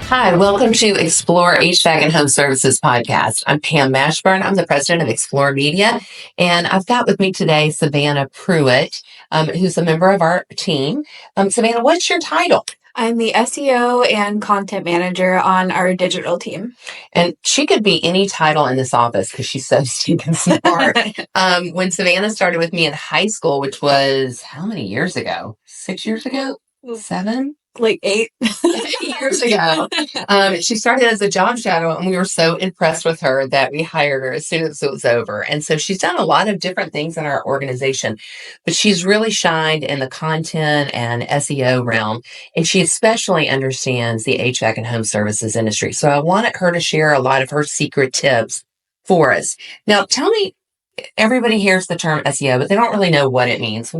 Hi, welcome to Explore HVAC and Home Services podcast. I'm Pam Mashburn. I'm the president of Explore Media, and I've got with me today Savannah Pruitt, who's a member of our team. Savannah, what's your title? I'm the SEO and content manager on our digital team. And she could be any title in this office because she's so stinking smart. When Savannah started with me in high school, which was how many years ago? 6 years ago? 7? Like 8 years ago. She started as a job shadow, and we were so impressed with her that we hired her as soon as it was over. And so she's done a lot of different things in our organization, but she's really shined in the content and SEO realm, and she especially understands the HVAC and home services industry. So I wanted her to share a lot of her secret tips for us. Now, tell me, everybody hears the term SEO, but they don't really know what it means.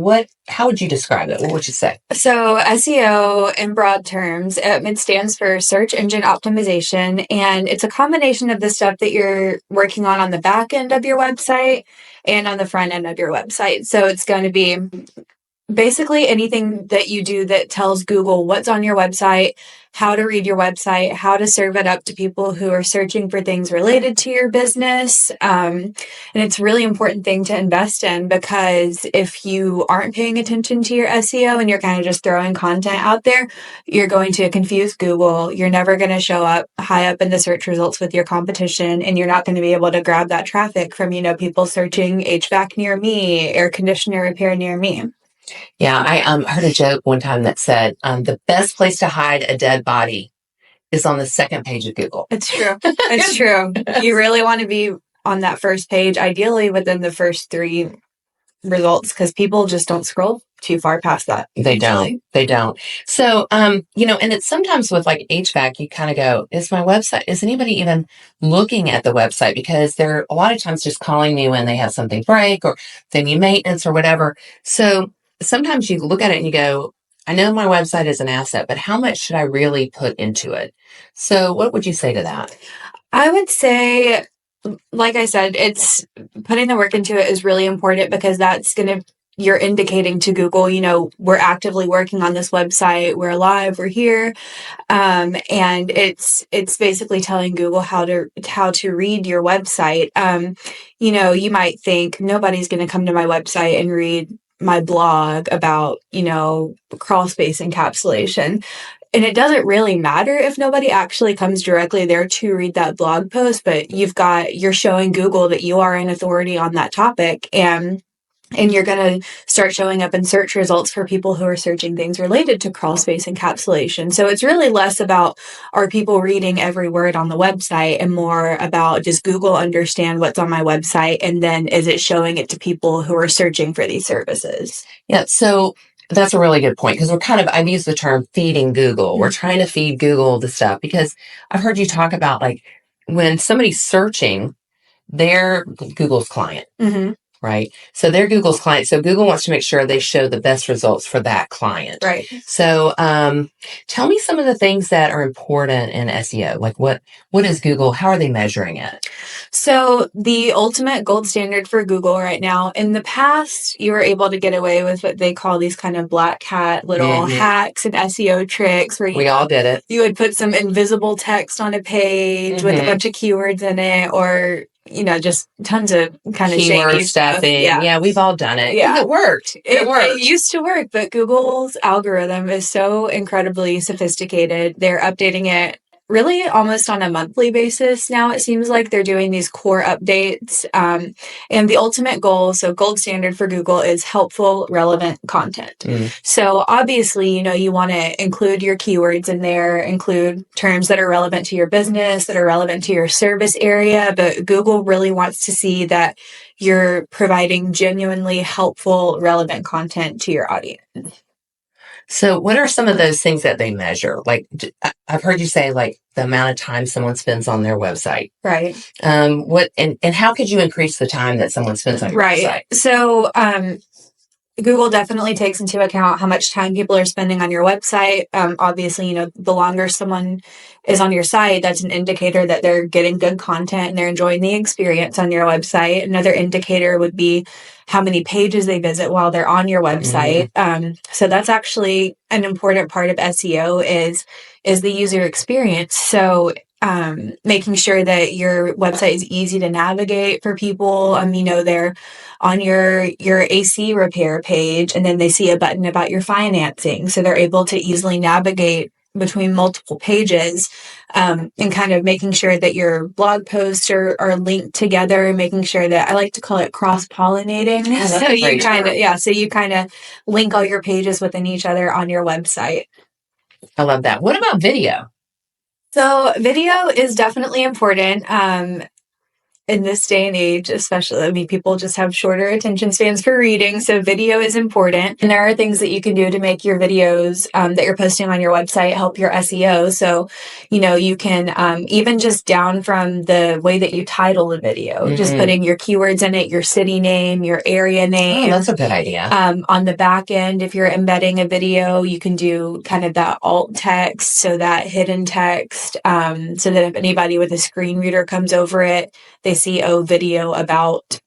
How would you describe it? What would you say? So SEO in broad terms, it stands for search engine optimization, and it's a combination of the stuff that you're working on the back end of your website and on the front end of your website. So it's going to be basically anything that you do that tells Google what's on your website, how to read your website, how to serve it up to people who are searching for things related to your business. And it's a really important thing to invest in, because if you aren't paying attention to your SEO and you're kind of just throwing content out there, you're going to confuse Google. You're never going to show up high up in the search results with your competition, and you're not going to be able to grab that traffic from, people searching HVAC near me, air conditioner repair near me. Yeah, I heard a joke one time that said the best place to hide a dead body is on the second page of Google. It's true. It's true. You really want to be on that first page, ideally within the first 3 results, because people just don't scroll too far past that. They don't. So, and it's sometimes with like HVAC, you kind of go, is my website, is anybody even looking at the website? Because they're a lot of times just calling me when they have something break or they need maintenance or whatever. So sometimes you look at it and you go, I know my website is an asset, but how much should I really put into it? So what would you say to that? I would say, like I said, it's putting the work into it is really important, because that's you're indicating to Google, we're actively working on this website, we're alive, we're here. And it's basically telling Google how to read your website. You might think nobody's going to come to my website and read my blog about, crawl space encapsulation. And it doesn't really matter if nobody actually comes directly there to read that blog post, but you're showing Google that you are an authority on that topic, and you're going to start showing up in search results for people who are searching things related to crawl space encapsulation. So it's really less about, are people reading every word on the website, and more about, does Google understand what's on my website? And then is it showing it to people who are searching for these services? Yeah. So that's a really good point, because I've used the term feeding Google. Mm-hmm. We're trying to feed Google the stuff, because I've heard you talk about, like, when somebody's searching, they're Google's client. Mm-hmm. Right. So they're Google's client. So Google wants to make sure they show the best results for that client. Right. So tell me some of the things that are important in SEO. Like what is Google? How are they measuring it? So the ultimate gold standard for Google right now, in the past, you were able to get away with what they call these kind of black hat little hacks and SEO tricks, where we all did it. You would put some invisible text on a page with a bunch of keywords in it, or just tons of kind of keyword stuffing. Yeah, we've all done it. Yeah, it worked. It used to work, but Google's algorithm is so incredibly sophisticated. They're updating it really almost on a monthly basis now. It seems like they're doing these core updates. And the ultimate goal, so gold standard for Google, is helpful, relevant content. So obviously, you want to include your keywords in there, include terms that are relevant to your business, that are relevant to your service area. But Google really wants to see that you're providing genuinely helpful, relevant content to your audience. So what are some of those things that they measure? Like, I've heard you say, like, the amount of time someone spends on their website. Right. And how could you increase the time that someone spends on your website? So, Google definitely takes into account how much time people are spending on your website. Obviously, the longer someone is on your site, that's an indicator that they're getting good content and they're enjoying the experience on your website. Another indicator would be how many pages they visit while they're on your website. So that's actually an important part of SEO is the user experience. So making sure that your website is easy to navigate for people. They're on your AC repair page, and then they see a button about your financing, so they're able to easily navigate between multiple pages, and kind of making sure that your blog posts are linked together, and making sure that I like to call it cross-pollinating. So you kind of link all your pages within each other on your website. I love that. What about video? So video is definitely important. In this day and age, especially, people just have shorter attention spans for reading. So video is important. And there are things that you can do to make your videos that you're posting on your website help your SEO. So, you can even just down from the way that you title the video, just putting your keywords in it, your city name, your area name. Oh, that's a good idea. On the back end, if you're embedding a video, you can do kind of that alt text, so that hidden text, so that if anybody with a screen reader comes over it, they see video about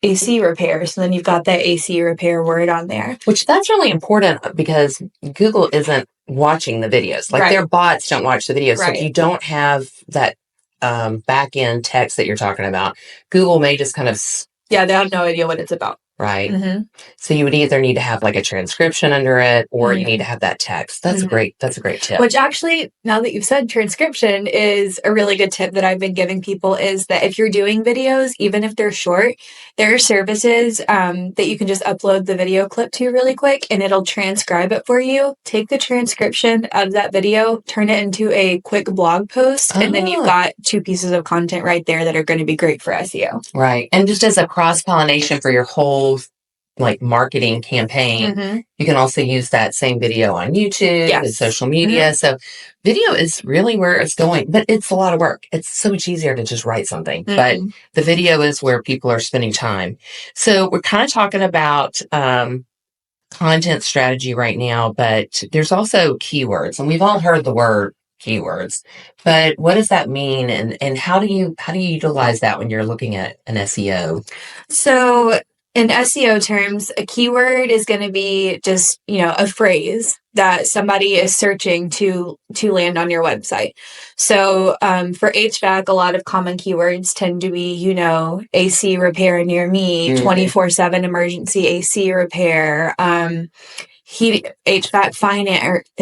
AC repair. So then you've got that AC repair word on there. Which that's really important because Google isn't watching the videos. Like their bots don't watch the videos. So if you don't have that back end text that you're talking about, Google may just kind of... Yeah, they have no idea what it's about. Right. So you would either need to have like a transcription under it, or you need to have that text. That's great. That's a great tip. Which actually, now that you've said, transcription is a really good tip that I've been giving people, is that if you're doing videos, even if they're short, there are services that you can just upload the video clip to really quick, and it'll transcribe it for you. Take the transcription of that video, turn it into a quick blog post, and then you've got 2 pieces of content right there that are going to be great for SEO. Right. And just as a cross-pollination for your whole marketing campaign, you can also use that same video on YouTube and social media. So video is really where it's going, but it's a lot of work. It's so much easier to just write something, but the video is where people are spending time. So we're kind of talking about content strategy right now, but there's also keywords, and we've all heard the word keywords, but what does that mean? And how do you utilize that when you're looking at an SEO? So in SEO terms, a keyword is going to be just, a phrase that somebody is searching to land on your website. So for HVAC, a lot of common keywords tend to be, AC repair near me, 24/7 emergency AC repair, HVAC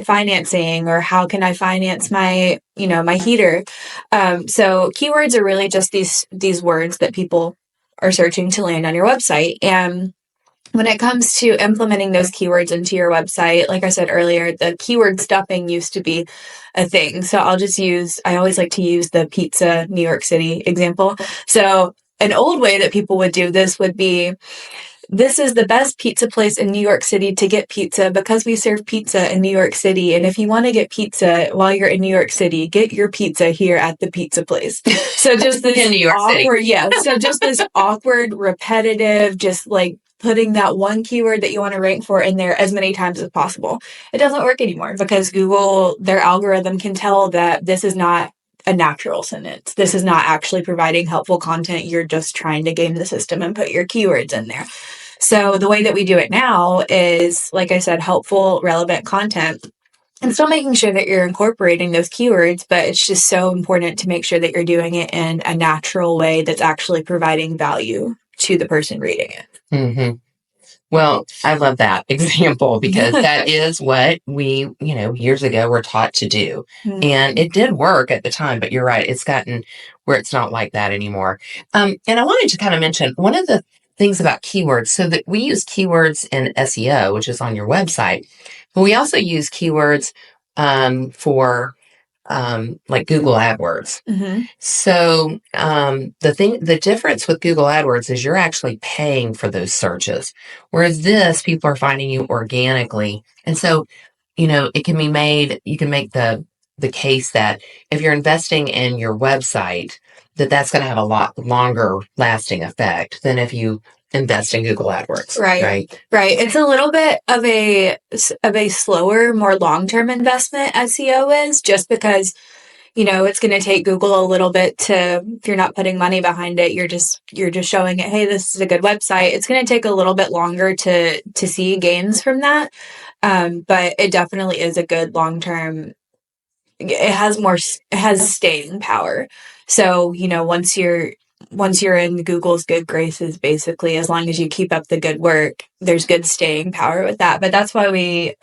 financing, or how can I finance my, my heater. So keywords are really just these words that people are searching to land on your website. And when it comes to implementing those keywords into your website, like I said earlier, the keyword stuffing used to be a thing. So I always like to use the pizza New York City example. So an old way that people would do this would be, this is the best pizza place in New York City to get pizza because we serve pizza in New York City. And if you want to get pizza while you're in New York City, get your pizza here at the pizza place. So just this in New York awkward, City. So just this awkward, repetitive, just putting that one keyword that you want to rank for in there as many times as possible. It doesn't work anymore because Google, their algorithm can tell that this is not a natural sentence. This is not actually providing helpful content. You're just trying to game the system and put your keywords in there. So the way that we do it now is, like I said, helpful, relevant content. And still making sure that you're incorporating those keywords, but it's just so important to make sure that you're doing it in a natural way that's actually providing value to the person reading it. Well, I love that example because that is what we, years ago were taught to do. And it did work at the time, but you're right. It's gotten where it's not like that anymore. And I wanted to kind of mention one of the things about keywords. So that we use keywords in SEO, which is on your website, but we also use keywords for like Google AdWords. So the difference with Google AdWords is you're actually paying for those searches, whereas this, people are finding you organically. And so, it can be made, you can make the case that if you're investing in your website, that's going to have a lot longer lasting effect than if you invest in Google AdWords. Right. It's a little bit of a slower, more long-term investment SEO is, just because, it's going to take Google a little bit to, if you're not putting money behind it, you're just showing it, hey, this is a good website. It's going to take a little bit longer to see gains from that. But it definitely is a good long-term. It has staying power. So, once you're in Google's good graces, basically, as long as you keep up the good work, there's good staying power with that. But that's why we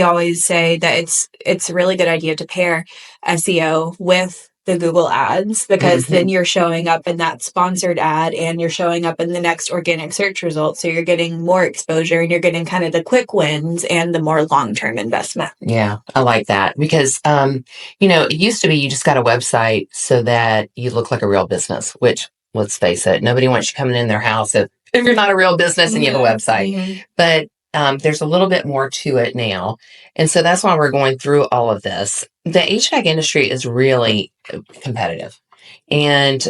always say that it's a really good idea to pair SEO with the Google ads, because then you're showing up in that sponsored ad and you're showing up in the next organic search results. So you're getting more exposure and you're getting kind of the quick wins and the more long-term investment. Yeah, I like that because, it used to be you just got a website so that you look like a real business, which, let's face it, nobody wants you coming in their house if you're not a real business and you have a website. But there's a little bit more to it now. And so that's why we're going through all of this. The HVAC industry is really competitive, and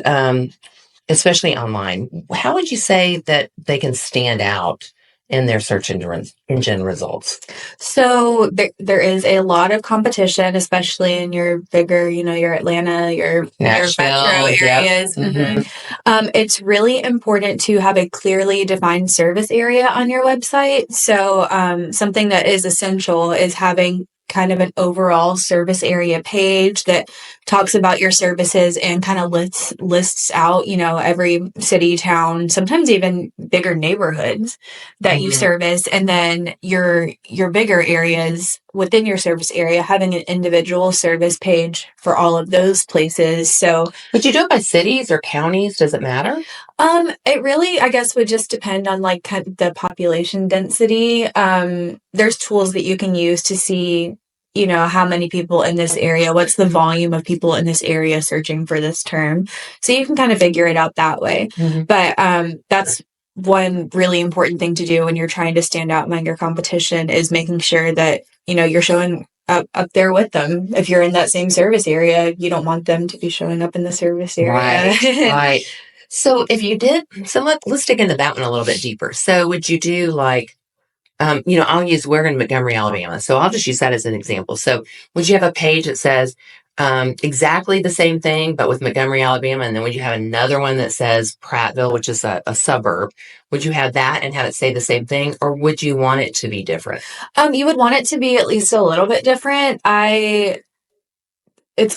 especially online. How would you say that they can stand out in their search engine results? So there is a lot of competition, especially in your bigger, your Atlanta, your metro areas. Yep. It's really important to have a clearly defined service area on your website. So something that is essential is having kind of an overall service area page that talks about your services and kind of lists out, every city, town, sometimes even bigger neighborhoods that you service. And then your bigger areas within your service area, having an individual service page for all of those places. So would you do it by cities or counties? Does it matter? It really, I guess, would just depend on kind of the population density. There's tools that you can use to see, how many people in this area, what's the volume of people in this area searching for this term. So you can kind of figure it out that way. But that's one really important thing to do when you're trying to stand out among your competition, is making sure that, you're showing up there with them. If you're in that same service area, you don't want them to be showing up in the service area. Right. So if you did, let's dig into that one a little bit deeper. So would you do I'll use, we're in Montgomery, Alabama. So I'll just use that as an example. So would you have a page that says exactly the same thing, but with Montgomery, Alabama? And then would you have another one that says Prattville, which is a suburb? Would you have that and have it say the same thing? Or would you want it to be different? You would want it to be at least a little bit different. It's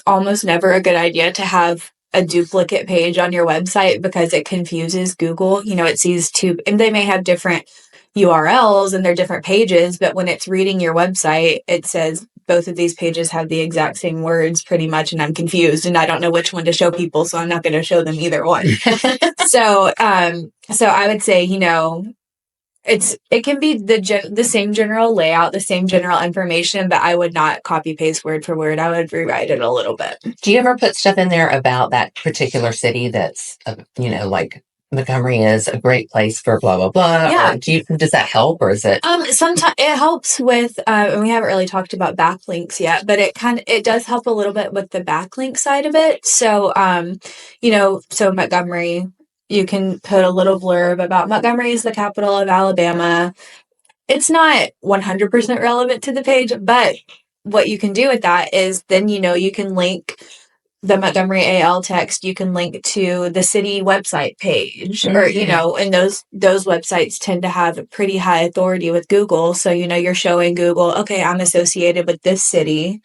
almost never a good idea to have a duplicate page on your website, because it confuses Google. It sees two, and they may have different URLs and they're different pages, but when it's reading your website, it says both of these pages have the exact same words pretty much, and I'm confused and I don't know which one to show people, so I'm not going to show them either one. So I would say, it can be the same general layout, the same general information, but I would not copy paste word for word. I would rewrite it a little bit. Do you ever put stuff in there about that particular city that's, like Montgomery is a great place for blah, blah, blah? Yeah. Or does that help, or is it? Sometimes it helps with, and we haven't really talked about backlinks yet, but it does help a little bit with the backlink side of it. So, so Montgomery, you can put a little blurb about Montgomery is the capital of Alabama. It's not 100% relevant to the page, but what you can do with that is then, you can link the Montgomery AL text, you can link to the city website page, or, and those websites tend to have a pretty high authority with Google. So, you're showing Google, okay, I'm associated with this city.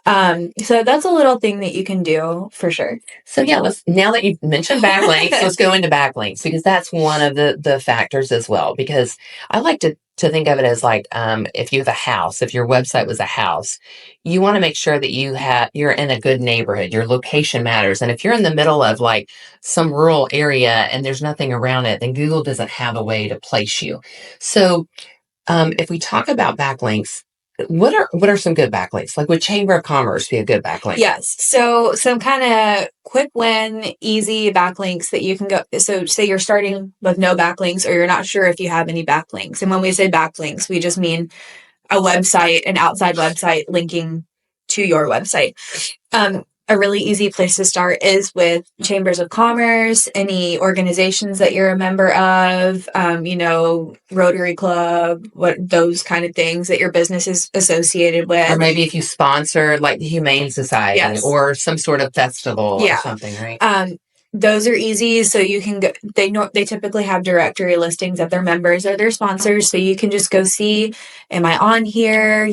So that's a little thing that you can do for sure. So yeah, now that you've mentioned backlinks, let's go into backlinks, because that's one of the factors as well. Because I like to think of it as like, if you have a house, if your website was a house, you want to make sure that you're in a good neighborhood. Your location matters. And if you're in the middle of like some rural area and there's nothing around it, then Google doesn't have a way to place you. So if we talk about backlinks, what are some good backlinks? Like, would Chamber of Commerce be a good backlink? Yes. So some kind of quick win, easy backlinks that you can go. So say you're starting with no backlinks, or you're not sure if you have any backlinks. And when we say backlinks, we just mean a website, an outside website linking to your website. a really easy place to start is with chambers of commerce, any organizations that you're a member of, Rotary Club, what those kind of things that your business is associated with. Or maybe if you sponsor like the Humane Society or some sort of festival or something, right? Those are easy. So you can go, they typically have directory listings of their members or their sponsors. So you can just go see, am I on here?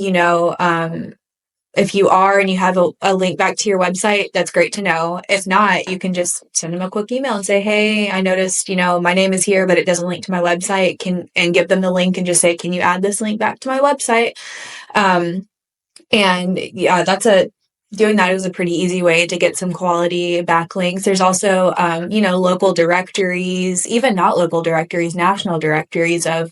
If you are and you have a link back to your website, that's great to know. If not, you can just send them a quick email and say, hey, I noticed, my name is here, but it doesn't link to my website. And give them the link and just say, can you add this link back to my website? Doing that is a pretty easy way to get some quality backlinks. There's also, local directories, even not local directories, national directories of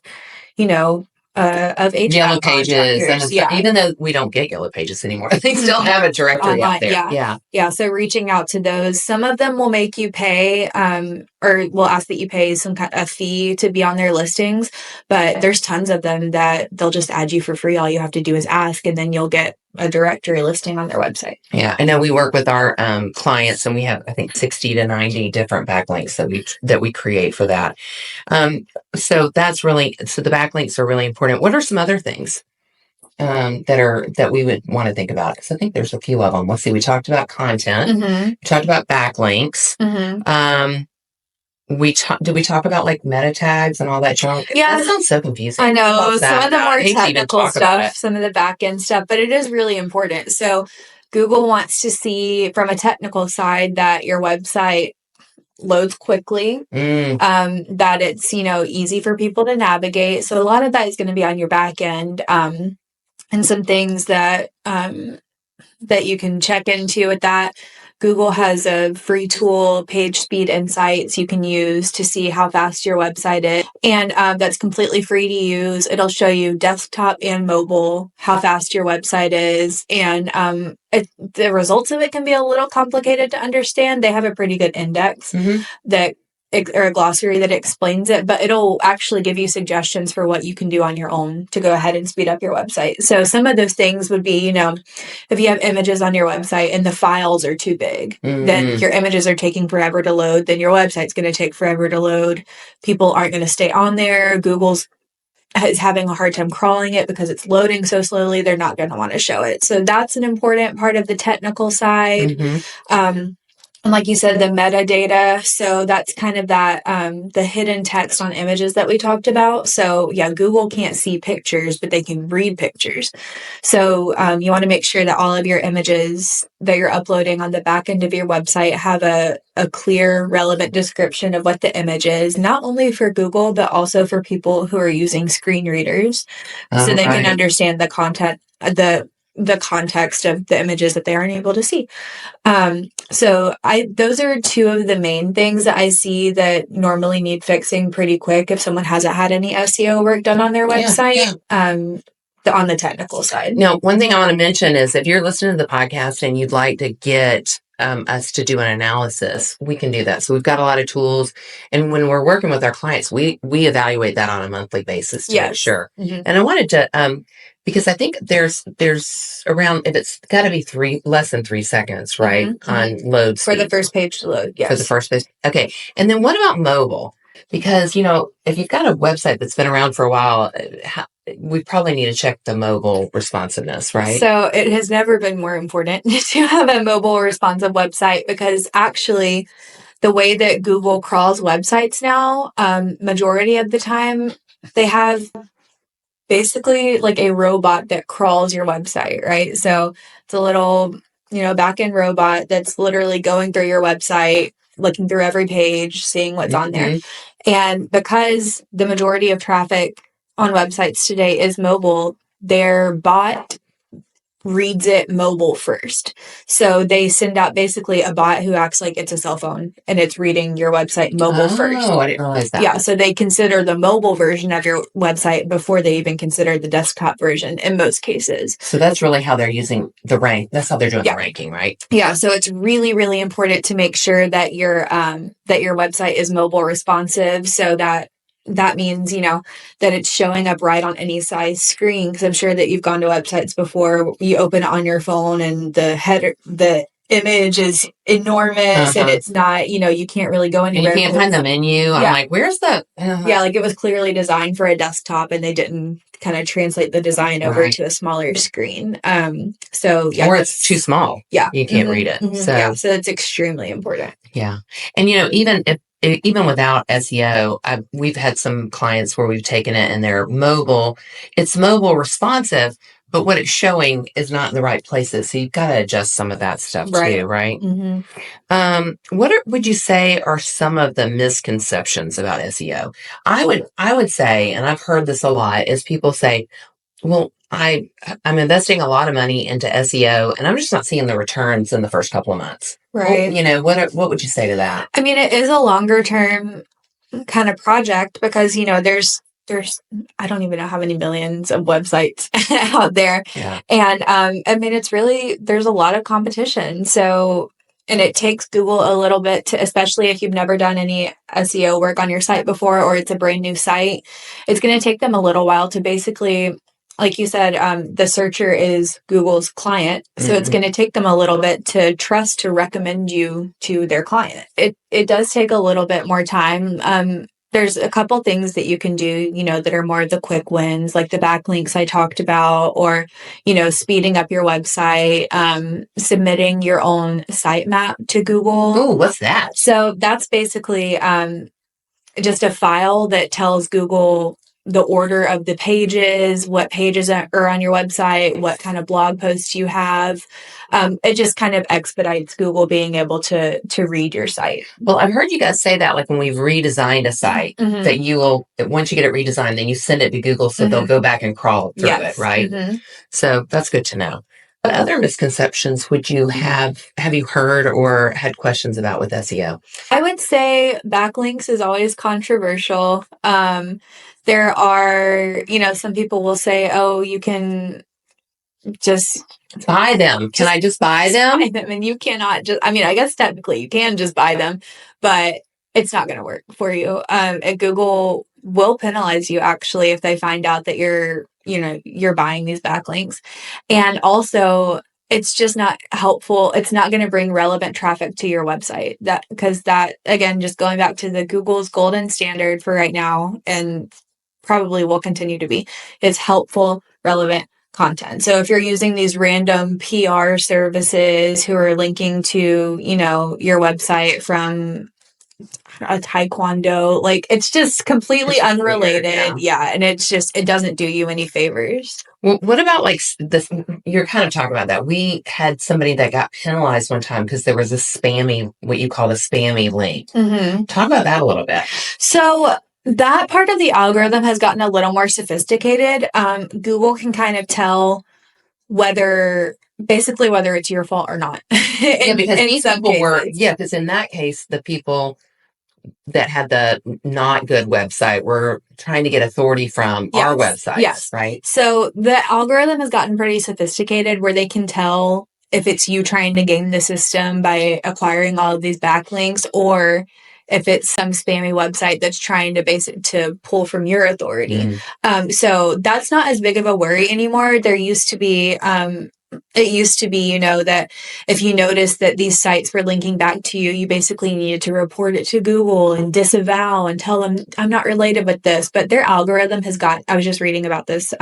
HVAC Yellow Pages, and even though we don't get Yellow Pages anymore, they still have a directory out there. Yeah. So reaching out to those, some of them will make you pay, or will ask that you pay some kind of fee to be on their listings. But there's tons of them that they'll just add you for free. All you have to do is ask, and then you'll get a directory listing on their website. Yeah, I know we work with our clients, and we have, I think, 60 to 90 different backlinks that we create for that. So the backlinks are really important. What are some other things that we would want to think about? Because I think there's a few of them. Let's see. We talked about content. Mm-hmm. We talked about backlinks. Mm-hmm. Did we talk about like meta tags and all that junk? Yeah. That sounds so confusing. I know. Some of the more technical stuff, some of the back end stuff, but it is really important. So Google wants to see from a technical side that your website loads quickly, that it's, easy for people to navigate. So a lot of that is going to be on your back end, and some things that you can check into with that. Google has a free tool, Page Speed Insights, you can use to see how fast your website is. And that's completely free to use. It'll show you desktop and mobile, how fast your website is. And the results of it can be a little complicated to understand. They have a pretty good index or a glossary that explains it, but it'll actually give you suggestions for what you can do on your own to go ahead and speed up your website. So some of those things would be, if you have images on your website and the files are too big, then your images are taking forever to load, then your website's going to take forever to load. People aren't going to stay on there. Google's is having a hard time crawling it because it's loading so slowly. They're not going to want to show it. So that's an important part of the technical side. And like you said, the metadata. So that's kind of that, the hidden text on images that we talked about. So yeah, Google can't see pictures, but they can read pictures. So you want to make sure that all of your images that you're uploading on the back end of your website have a clear, relevant description of what the image is, not only for Google, but also for people who are using screen readers. So they can understand the content, the context of the images that they aren't able to see. So those are two of the main things that I see that normally need fixing pretty quick if someone hasn't had any SEO work done on their website. On the technical side. Now, one thing I want to mention is if you're listening to the podcast and you'd like to get us to do an analysis, we can do that. So we've got a lot of tools, and when we're working with our clients, we evaluate that on a monthly basis to make sure. And I wanted to because I think there's around, if it's got to be less than 3 seconds, right, on load speed. For the first page to load, yes. For the first page. Okay. And then what about mobile? Because, if you've got a website that's been around for a while, we probably need to check the mobile responsiveness, right? So it has never been more important to have a mobile responsive website, because actually the way that Google crawls websites now, majority of the time, they have basically like a robot that crawls your website, right? So it's a little, back-end robot that's literally going through your website, looking through every page, seeing what's on there. And because the majority of traffic on websites today is mobile, their bot reads it mobile first. So they send out basically a bot who acts like it's a cell phone, and it's reading your website mobile first. Oh, I didn't realize that. Yeah, so they consider the mobile version of your website before they even consider the desktop version in most cases. So that's really how they're using the rank. That's how they're doing the ranking, right? Yeah, so it's really, really important to make sure that your website is mobile responsive, so that means, that it's showing up right on any size screen. Because I'm sure that you've gone to websites before, you open it on your phone and the image is enormous and it's not, you can't really go anywhere. And you can't find the menu. I'm like, where's the... Yeah, like it was clearly designed for a desktop and they didn't kind of translate the design over to a smaller screen. So yeah. Or it's too small. Yeah. You can't read it. So it's extremely important. Yeah. And even without SEO, we've had some clients where we've taken it and they're mobile. It's mobile responsive, but what it's showing is not in the right places. So you've got to adjust some of that stuff too, right? Would you say are some of the misconceptions about SEO? I would say, and I've heard this a lot, is people say, well, I'm investing a lot of money into SEO and I'm just not seeing the returns in the first couple of months. Right. Well, what would you say to that? I mean, it is a longer term kind of project because, there's I don't even know how many millions of websites out there. Yeah. And I mean, it's really, there's a lot of competition. So, and it takes Google a little bit to, especially if you've never done any SEO work on your site before, or it's a brand new site, it's going to take them a little while to basically, like you said, the searcher is Google's client. So it's going to take them a little bit to trust to recommend you to their client. It does take a little bit more time. There's a couple things that you can do, that are more the quick wins, like the backlinks I talked about, or, speeding up your website, submitting your own sitemap to Google. Oh, what's that? So that's basically just a file that tells Google the order of the pages, what pages are on your website, what kind of blog posts you have. It just kind of expedites Google being able to read your site. Well, I've heard you guys say that, like when we've redesigned a site, that you will, once you get it redesigned, then you send it to Google so they'll go back and crawl through it, right? So that's good to know. What other misconceptions would you have you heard or had questions about with SEO? I would say backlinks is always controversial. There are, some people will say, oh, you can just buy them. Can I just buy them? Buy them? And you cannot just, I mean, I guess technically you can just buy them, but it's not going to work for you. And Google will penalize you actually if they find out that you're buying these backlinks. And also, it's just not helpful. It's not going to bring relevant traffic to your website. Because that, again, just going back to the Google's golden standard for right now, and probably will continue to be, is helpful, relevant content. So if you're using these random PR services who are linking to, your website from a taekwondo, like it's just completely unrelated. Weird, yeah. And it doesn't do you any favors. Well, what about like this? You're kind of talking about that. We had somebody that got penalized one time because there was a spammy, what you call the spammy link. Talk about that a little bit. So that part of the algorithm has gotten a little more sophisticated. Google can kind of tell whether it's your fault or not. Because these people were, because in that case, the people that had the not good website were trying to get authority from our websites, right? So the algorithm has gotten pretty sophisticated where they can tell if it's you trying to game the system by acquiring all of these backlinks, or if it's some spammy website that's trying to pull from your authority. So that's not as big of a worry anymore. There used to be, that if you noticed that these sites were linking back to you, you basically needed to report it to Google and disavow and tell them, I'm not related with this. But their algorithm I was just reading about this.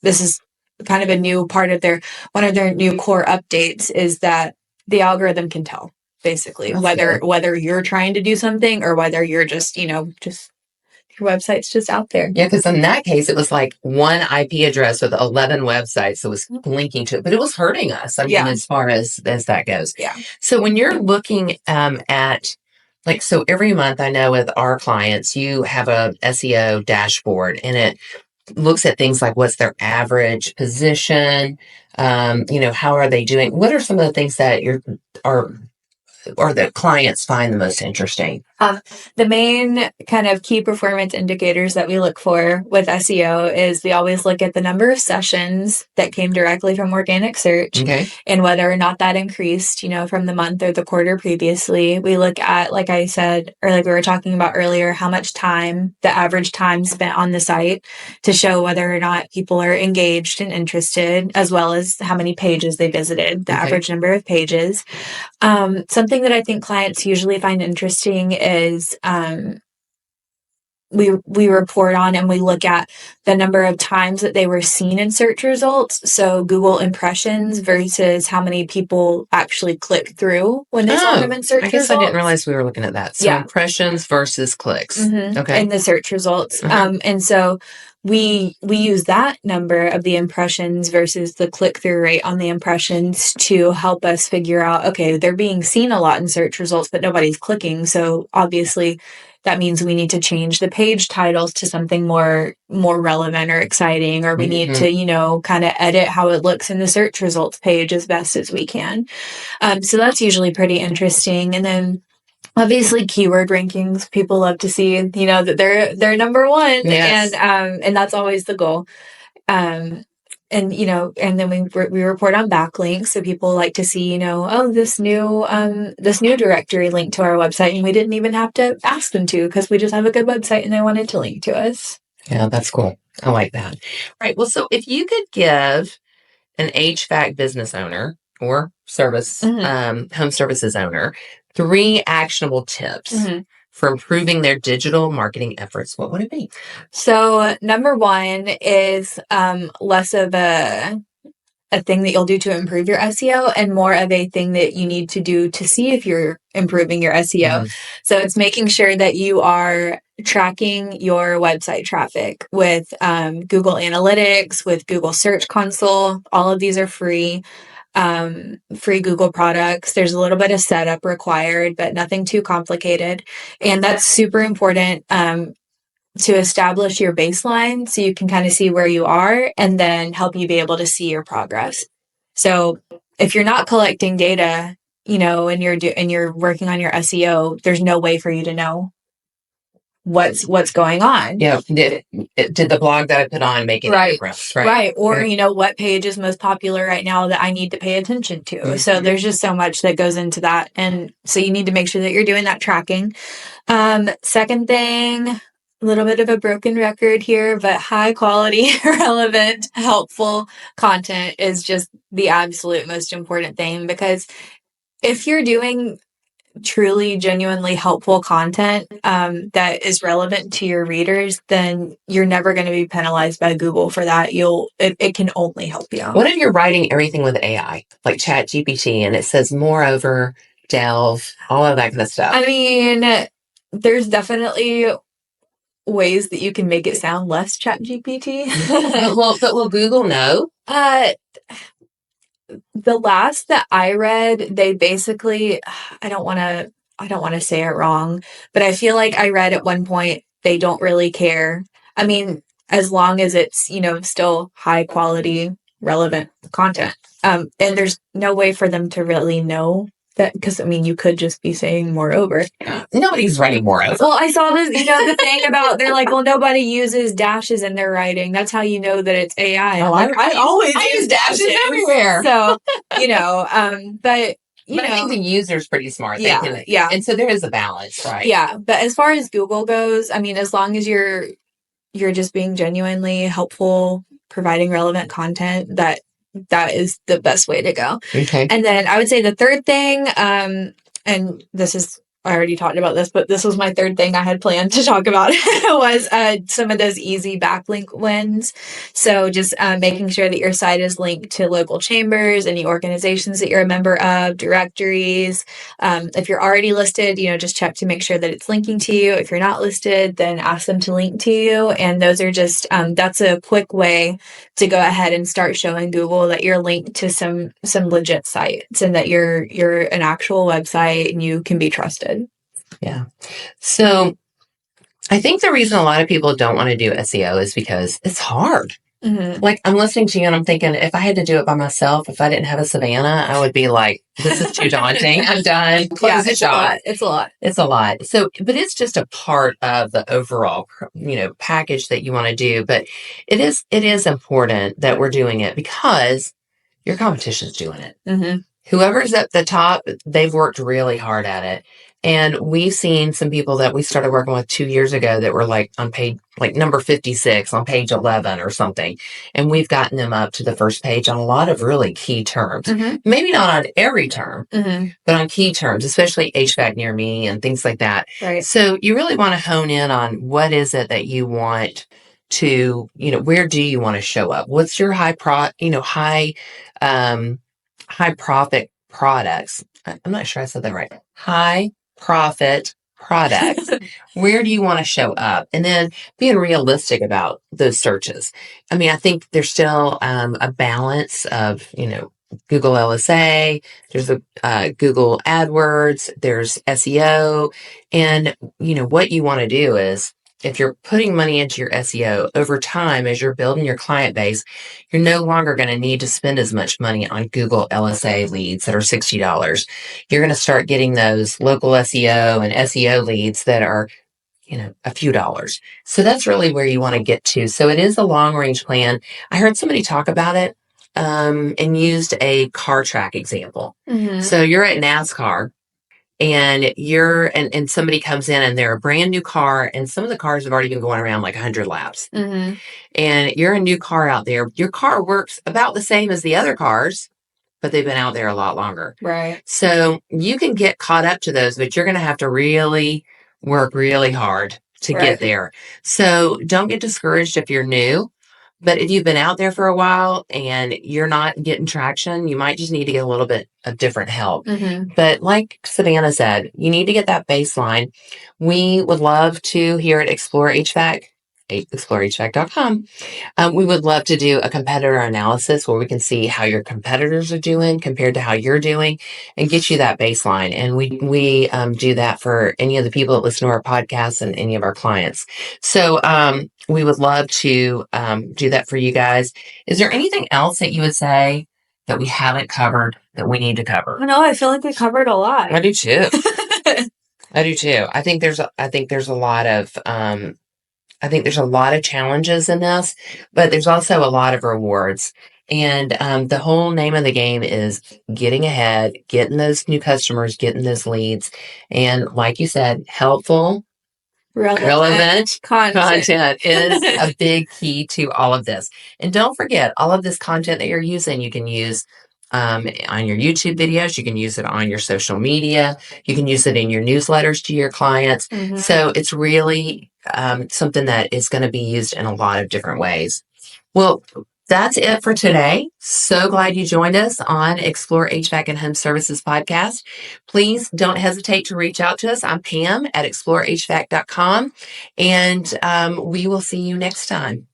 This is kind of a new part of one of their new core updates, is that the algorithm can tell basically whether you're trying to do something or whether you're just your website's just out there. Yeah, because in that case, it was like one IP address with 11 websites that was linking to it, but it was hurting us. I mean, as far as that goes. Yeah. So when you're looking at, like, so every month, I know with our clients, you have a SEO dashboard, and it looks at things like what's their average position, how are they doing? What are some of the things that or the clients find the most interesting? The main kind of key performance indicators that we look for with SEO is we always look at the number of sessions that came directly from organic search and whether or not that increased, from the month or the quarter previously. We look at, like I said, or like we were talking about earlier, how much time, the average time spent on the site to show whether or not people are engaged and interested, as well as how many pages they visited, the average number of pages. Something that I think clients usually find interesting is we report on and we look at the number of times that they were seen in search results. So Google impressions versus how many people actually click through when they saw them in search results. I guess I didn't realize we were looking at that. So impressions versus clicks. In the search results. And so we use that number of the impressions versus the click-through rate on the impressions to help us figure out, okay, they're being seen a lot in search results, but nobody's clicking. So obviously that means we need to change the page titles to something more relevant or exciting, or we need to, kind of edit how it looks in the search results page as best as we can. So that's usually pretty interesting. And then obviously keyword rankings, people love to see, that they're number one. Yes. And that's always the goal. And then we report on backlinks. So people like to see, this new directory link to our website, and we didn't even have to ask them to, because we just have a good website and they wanted to link to us. Yeah, that's cool. I like that. Right. Well, so if you could give an HVAC business owner or service, home services owner, 3 actionable tips for improving their digital marketing efforts, what would it be? So number 1 is less of a thing that you'll do to improve your SEO and more of a thing that you need to do to see if you're improving your SEO. So it's making sure that you are tracking your website traffic with Google Analytics, with Google Search Console. All of these are free Google products. There's a little bit of setup required, but nothing too complicated. And that's super important to establish your baseline so you can kind of see where you are and then help you be able to see your progress. So if you're not collecting data, and you're working on your SEO, there's no way for you to know what's going on. Yeah. Did the blog that I put on make any difference? Right. Or, what page is most popular right now that I need to pay attention to. So there's just so much that goes into that. And so you need to make sure that you're doing that tracking. Second thing, a little bit of a broken record here, but high quality, relevant, helpful content is just the absolute most important thing, because if you're doing truly genuinely helpful content that is relevant to your readers, then you're never going to be penalized by Google for that. It can only help you. What if you're writing everything with AI, like Chat GPT, and it says moreover, delve, all of that kind of stuff? I mean, there's definitely ways that you can make it sound less Chat GPT. But will Google know? The last that I read, they basically, I don't want to say it wrong, but I feel like I read at one point, they don't really care. I mean, as long as it's, still high quality, relevant content. And there's no way for them to really know that, because you could just be saying moreover. Nobody's writing moreover. Well, I saw this, the thing about, they're like, well, nobody uses dashes in their writing. That's how you know that it's AI. Oh, I always use dashes everywhere. So, but I think the user's pretty smart. Yeah. And so there is a balance, right? Yeah. But as far as Google goes, as long as you're just being genuinely helpful, providing relevant content, that is the best way to go. Okay. And then I would say the third thing, and this is, I already talked about this, but this was my third thing I had planned to talk about was some of those easy backlink wins. So just making sure that your site is linked to local chambers, any organizations that you're a member of, directories. If you're already listed, just check to make sure that it's linking to you. If you're not listed, then ask them to link to you. And those are just, that's a quick way to go ahead and start showing Google that you're linked to some legit sites and that you're an actual website and you can be trusted. Yeah. So I think the reason a lot of people don't want to do SEO is because it's hard. Mhm. Like, I'm listening to you and I'm thinking, if I had to do it by myself, if I didn't have a Savannah, I would be like, this is too daunting. I'm done. Close the it's a shop. lot. It's a lot. It's a lot. So, but it's just a part of the overall, package that you want to do. But it is important that we're doing it because your competition's doing it. Mhm. Whoever's at the top, they've worked really hard at it. And we've seen some people that we started working with 2 years ago that were like on page, like number 56 on page 11 or something. And we've gotten them up to the first page on a lot of really key terms. Mhm. Maybe not on every term, Mhm. but on key terms, especially HVAC near me and things like that. Right. So you really want to hone in on what is it that you want to, where do you want to show up? What's your high profit products? I'm not sure I said that right. High profit products. Where do you want to show up? And then being realistic about those searches. I mean, I think there's still a balance of, Google LSA, there's a Google AdWords, there's SEO. And, what you want to do is if you're putting money into your SEO over time, as you're building your client base, you're no longer going to need to spend as much money on Google LSA leads that are $60. You're going to start getting those local SEO and SEO leads that are, a few dollars. So that's really where you want to get to. So it is a long range plan. I heard somebody talk about it and used a car track example. Mhm. So you're at NASCAR and and somebody comes in and they're a brand new car, and some of the cars have already been going around like 100 laps. Mhm. And you're a new car out there. Your car works about the same as the other cars, but they've been out there a lot longer. Right. So you can get caught up to those, but you're going to have to really work really hard to Right. get there. So don't get discouraged if you're new. But if you've been out there for a while and you're not getting traction, you might just need to get a little bit of different help. Mhm. But like Savannah said, you need to get that baseline. We would love to here at Explore HVAC, explorehvac.com. We would love to do a competitor analysis where we can see how your competitors are doing compared to how you're doing and get you that baseline. And we do that for any of the people that listen to our podcasts and any of our clients. So we would love to do that for you guys. Is there anything else that you would say that we haven't covered that we need to cover? No, I feel like we covered a lot. I do too. I do too. I think there's a lot of challenges in this, but there's also a lot of rewards. And the whole name of the game is getting ahead, getting those new customers, getting those leads. And like you said, helpful, relevant content is a big key to all of this. And don't forget, all of this content that you're using, you can use on your YouTube videos. You can use it on your social media. You can use it in your newsletters to your clients. Mhm. So it's really something that is going to be used in a lot of different ways. Well, that's it for today. So glad you joined us on Explore HVAC and Home Services podcast. Please don't hesitate to reach out to us. I'm Pam at explorehvac.com, and we will see you next time.